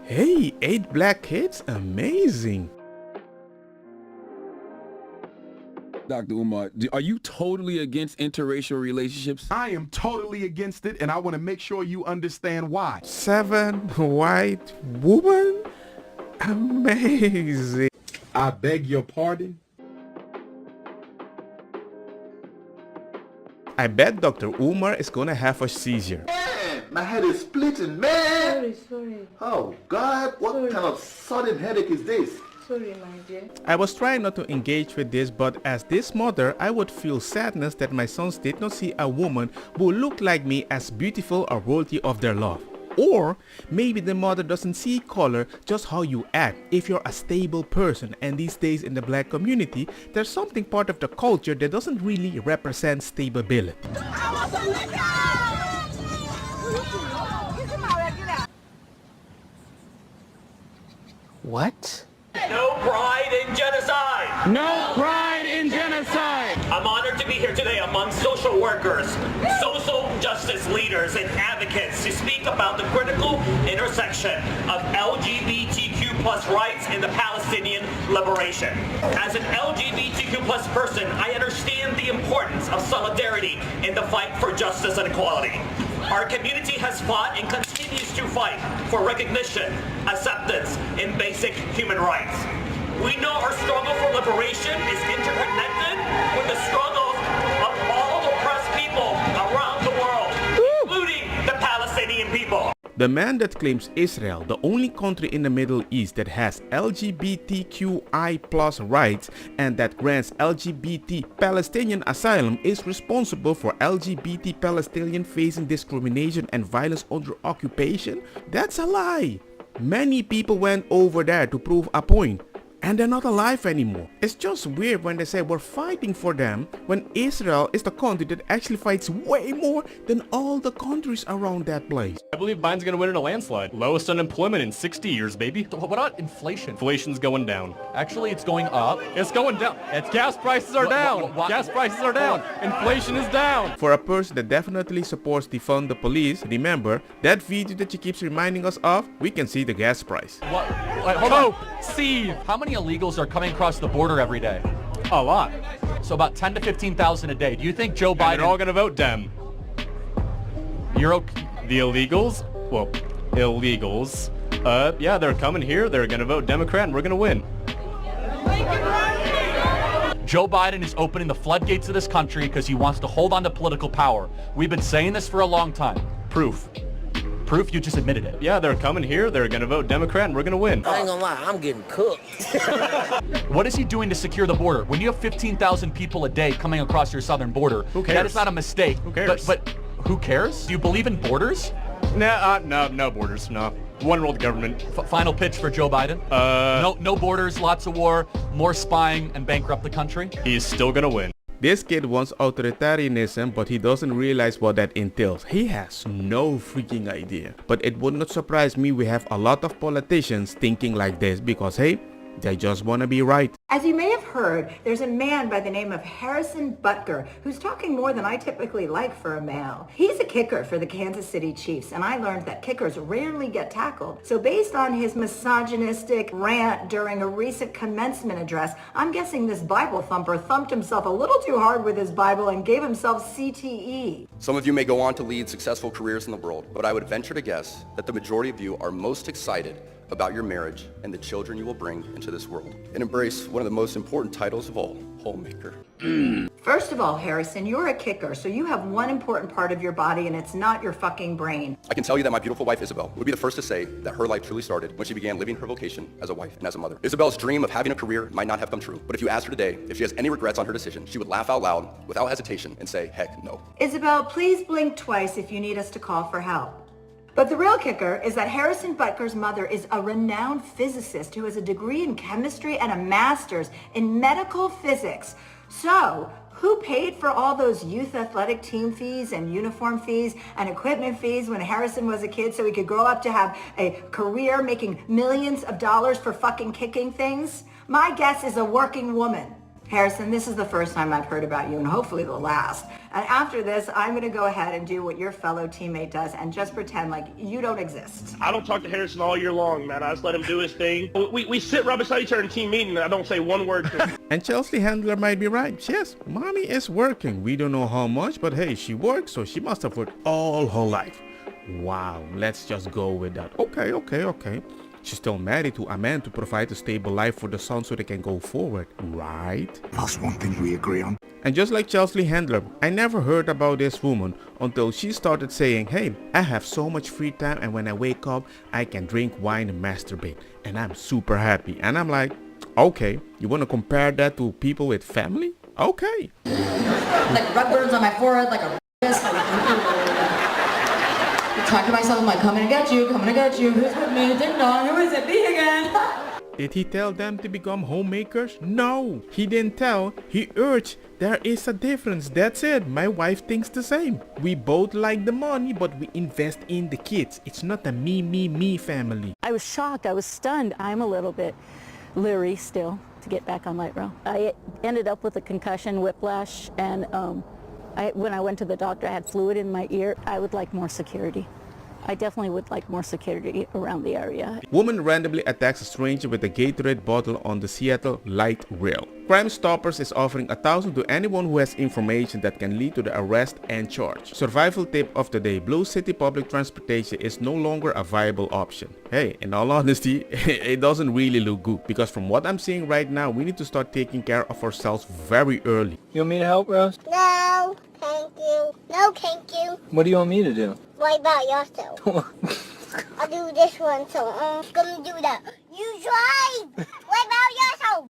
Hey, 8 black kids? Amazing. Dr. Umar, are you totally against interracial relationships? I am totally against it, and I want to make sure you understand why. 7 white women? Amazing. I beg your pardon? I bet Dr. Umar is gonna have a seizure. Man, my head is splitting, man. Sorry. Oh, God, what kind of sudden headache is this? Sorry, my dear. I was trying not to engage with this, but as this mother, I would feel sadness that my sons did not see a woman who looked like me as beautiful or worthy of their love. Or maybe the mother doesn't see color, just how you act. If you're a stable person, and these days in the black community, there's something part of the culture that doesn't really represent stability. What? No pride in genocide! No pride in genocide! I'm honored to be here today among social workers, social justice leaders, and advocates to speak about the critical intersection of LGBTQ plus rights in the Palestinian liberation. As an LGBTQ plus person, I understand the importance of solidarity in the fight for justice and equality. Our community has fought and continues to fight for recognition, acceptance, and basic human rights. We know our struggle for liberation is interconnected with the struggles of all oppressed people around the world, including the Palestinian people. The man that claims Israel, the only country in the Middle East that has LGBTQI plus rights and that grants LGBT Palestinian asylum, is responsible for LGBT Palestinian facing discrimination and violence under occupation? That's a lie. Many people went over there to prove a point, and they're not alive anymore. It's just weird when they say we're fighting for them when Israel is the country that actually fights way more than all the countries around that place. I believe Biden's gonna win in a landslide. Lowest unemployment in 60 years, baby. What about inflation? Inflation's going down. Actually, it's going up. It's going down. It's gas prices are down. Gas prices are down. Inflation is down. For a person that definitely supports defund the police, remember that video that she keeps reminding us of, we can see the gas price. What? Wait, hold on. Steve, how many illegals are coming across the border every day? A lot. So about 10 to 15,000 a day. Do you think Joe And Biden... they're all gonna vote Dem. You're okay? The illegals? Well, illegals. Yeah, they're coming here. They're gonna vote Democrat and we're gonna win. Joe Biden is opening the floodgates of this country because he wants to hold on to political power. We've been saying this for a long time. Proof. Proof? You just admitted it. Yeah, they're coming here. They're gonna vote Democrat and we're gonna win. I ain't gonna lie, I'm getting cooked. What is he doing to secure the border? When you have 15,000 people a day coming across your southern border, Who cares? that is not a mistake. Who cares? But who cares? Do you believe in borders? Nah, no borders, no. One world government. Final pitch for Joe Biden? No borders, lots of war, more spying, and bankrupt the country? He's still gonna win. This kid wants authoritarianism, but he doesn't realize what that entails. He has no freaking idea. But it would not surprise me we have a lot of politicians thinking like this because hey, they just want to be right. As you may have heard, there's a man by the name of Harrison Butker who's talking more than I typically like for a male. He's a kicker for the Kansas City Chiefs, and I learned that kickers rarely get tackled. So based on his misogynistic rant during a recent commencement address, I'm guessing this Bible thumper thumped himself a little too hard with his Bible and gave himself CTE. Some of you may go on to lead successful careers in the world, but I would venture to guess that the majority of you are most excited about your marriage and the children you will bring into this world, and embrace one of the most important titles of all, homemaker. First of all, Harrison, you're a kicker, so you have one important part of your body, and it's not your fucking brain. I can tell you that my beautiful wife, Isabel, would be the first to say that her life truly started when she began living her vocation as a wife and as a mother. Isabel's dream of having a career might not have come true, but if you asked her today if she has any regrets on her decision, she would laugh out loud without hesitation and say, heck no. Isabel, please blink twice if you need us to call for help. But the real kicker is that Harrison Butker's mother is a renowned physicist who has a degree in chemistry and a master's in medical physics. So, who paid for all those youth athletic team fees and uniform fees and equipment fees when Harrison was a kid so he could grow up to have a career making millions of dollars for fucking kicking things? My guess is a working woman. Harrison, this is the first time I've heard about you, and hopefully the last. And after this, I'm going to go ahead and do what your fellow teammate does and just pretend like you don't exist. I don't talk to Harrison all year long, man. I just let him do his thing. We sit right beside each other in team meeting, and I don't say one word to him. And Chelsea Handler might be right. Yes, mommy is working. We don't know how much, but hey, she works, so she must have worked all her life. Wow, let's just go with that. Okay. She's still married to a man to provide a stable life for the son so they can go forward, right? That's one thing we agree on. And just like Chelsea Handler, I never heard about this woman until she started saying, hey, I have so much free time, and when I wake up, I can drink wine and masturbate, and I'm super happy. And I'm like, okay, you want to compare that to people with family? Okay. Like red birds on my forehead, like a talking to myself, I'm like, coming to get you, who's with me, ding dong, who is it, me again? Did he tell them to become homemakers? No, he didn't tell, he urged. There is a difference, that's it. My wife thinks the same. We both like the money, but we invest in the kids. It's not a me family. I was shocked, I was stunned. I'm a little bit leery still to get back on light rail. I ended up with a concussion, whiplash, and when I went to the doctor, I had fluid in my ear. I would like more security. I definitely would like more security around the area. Woman randomly attacks a stranger with a Gatorade bottle on the Seattle light rail. Crime Stoppers is offering $1,000 to anyone who has information that can lead to the arrest and charge. Survival tip of the day: Blue City public transportation is no longer a viable option. Hey, in all honesty, it doesn't really look good, because from what I'm seeing right now, we need to start taking care of ourselves very early. You want me to help, Rose? No, thank you. No, thank you. What do you want me to do? What about yourself? I'll do this one, so I'm gonna do that. You drive! What about yourself?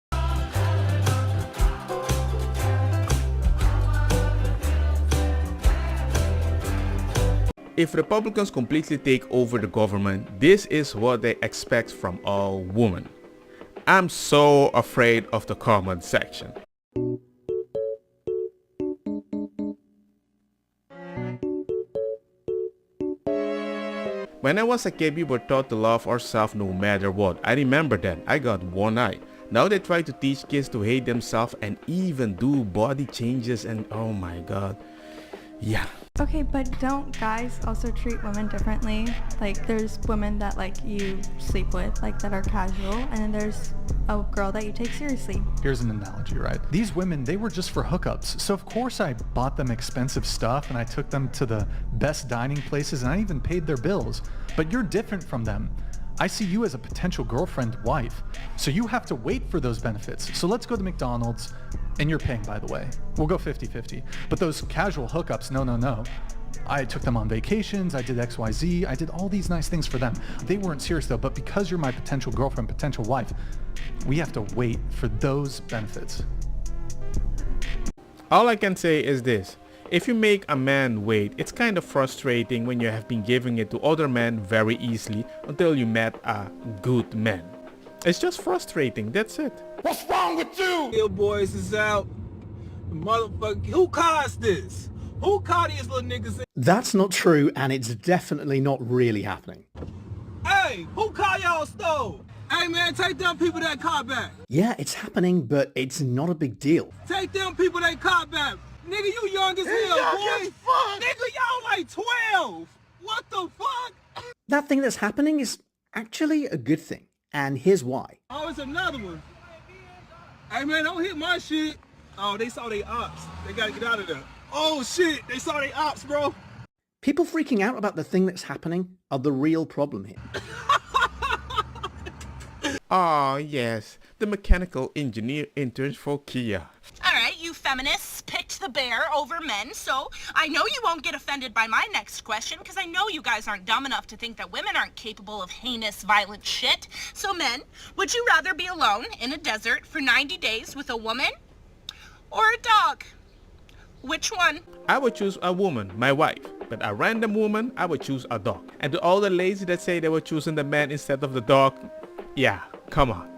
If Republicans completely take over the government, this is what they expect from all women. I'm so afraid of the comment section. When I was a kid, we were taught to love ourselves no matter what. I remember that. I got one eye. Now they try to teach kids to hate themselves and even do body changes, and oh my god. Yeah. Okay, but don't guys also treat women differently? Like, there's women that like you sleep with, like that are casual, and then there's a girl that you take seriously. Here's an analogy, right? These women, they were just for hookups. So of course I bought them expensive stuff and I took them to the best dining places and I even paid their bills. But you're different from them. I see you as a potential girlfriend, wife. So you have to wait for those benefits. So let's go to McDonald's, and you're paying, by the way. We'll go 50-50. But those casual hookups, no. I took them on vacations, I did XYZ, I did all these nice things for them. They weren't serious though, but because you're my potential girlfriend, potential wife, we have to wait for those benefits. All I can say is this: if you make a man wait, it's kind of frustrating when you have been giving it to other men very easily until you met a good man. It's just frustrating, that's it. What's wrong with you? Yo, boys is out. Motherfucker, who caused this? Who caught these little niggas? That's not true, and it's definitely not really happening. Hey, who caught y'all stole? Hey man, take them people that caught back. Yeah, it's happening, but it's not a big deal. Take them people that caught back. Nigga, you young as hell, boy. Nigga, y'all like 12. What the fuck? That thing that's happening is actually a good thing, and here's why. Oh, it's another one. Hey man, don't hit my shit. Oh, they saw they ops. They gotta get out of there. Oh shit, they saw they ops, bro. People freaking out about the thing that's happening are the real problem here. Ah, yes, the mechanical engineer interns for Kia. Alright, you feminists picked the bear over men, so I know you won't get offended by my next question, because I know you guys aren't dumb enough to think that women aren't capable of heinous, violent shit. So men, would you rather be alone in a desert for 90 days with a woman or a dog? Which one? I would choose a woman, my wife. But a random woman, I would choose a dog. And to all the lazy that say they were choosing the man instead of the dog, yeah, come on.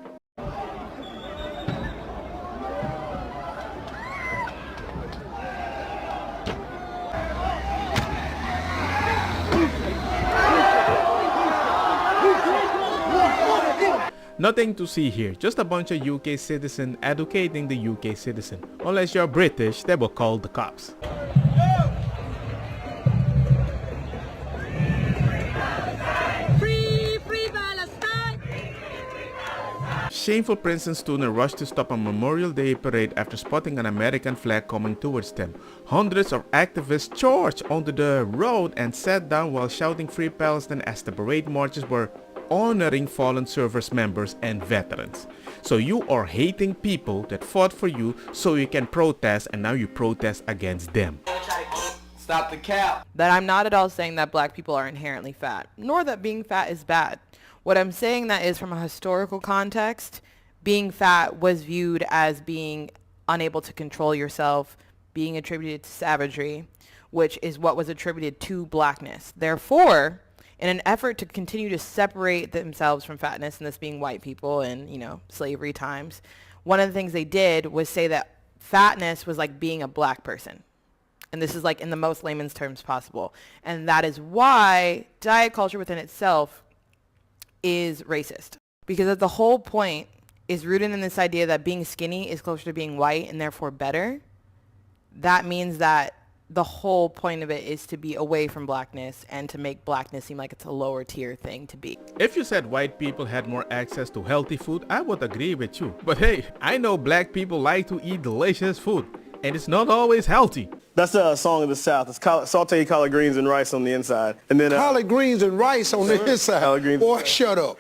Nothing to see here, just a bunch of UK citizens educating the UK citizen. Unless you're British, they will call the cops. Shameful Princeton student rushed to stop a Memorial Day parade after spotting an American flag coming towards them. Hundreds of activists charged onto the road and sat down while shouting Free Palestine as the parade marches were honoring fallen service members and veterans. So you are hating people that fought for you so you can protest, and now you protest against them. Stop the cap. That I'm not at all saying that black people are inherently fat, nor that being fat is bad. What I'm saying that is, from a historical context, being fat was viewed as being unable to control yourself, being attributed to savagery, which is what was attributed to blackness. Therefore, in an effort to continue to separate themselves from fatness, and this being white people and, you know, slavery times, one of the things they did was say that fatness was like being a black person. And this is like in the most layman's terms possible. And that is why diet culture within itself is racist, because the whole point is rooted in this idea that being skinny is closer to being white and therefore better. That means that the whole point of it is to be away from blackness and to make blackness seem like it's a lower tier thing to be. If you said white people had more access to healthy food, I would agree with you. But hey, I know black people like to eat delicious food, and it's not always healthy. That's a song of the South. It's sauteed collard greens and rice on the inside. And then collard greens and rice on the inside. Collard greens. Boy, shut up.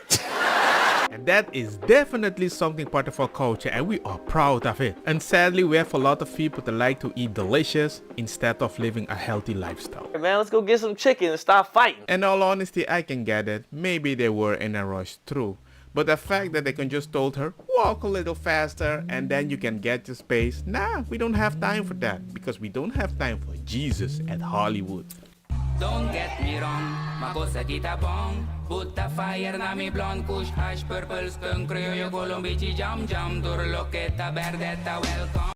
And that is definitely something part of our culture, and we are proud of it. And sadly, we have a lot of people that like to eat delicious instead of living a healthy lifestyle. Hey man, let's go get some chicken and stop fighting. In all honesty, I can get it. Maybe they were in a rush, true. But the fact that they can just told her, walk a little faster and then you can get your space. Nah, we don't have time for that, because we don't have time for Jesus at Hollywood. Don't get me wrong, makosa kita bong. Put the fire na mi blonde, kush, hash, purple, skunk, criollo, colombici, jam, jam, durloqueta, verdeta, welcome.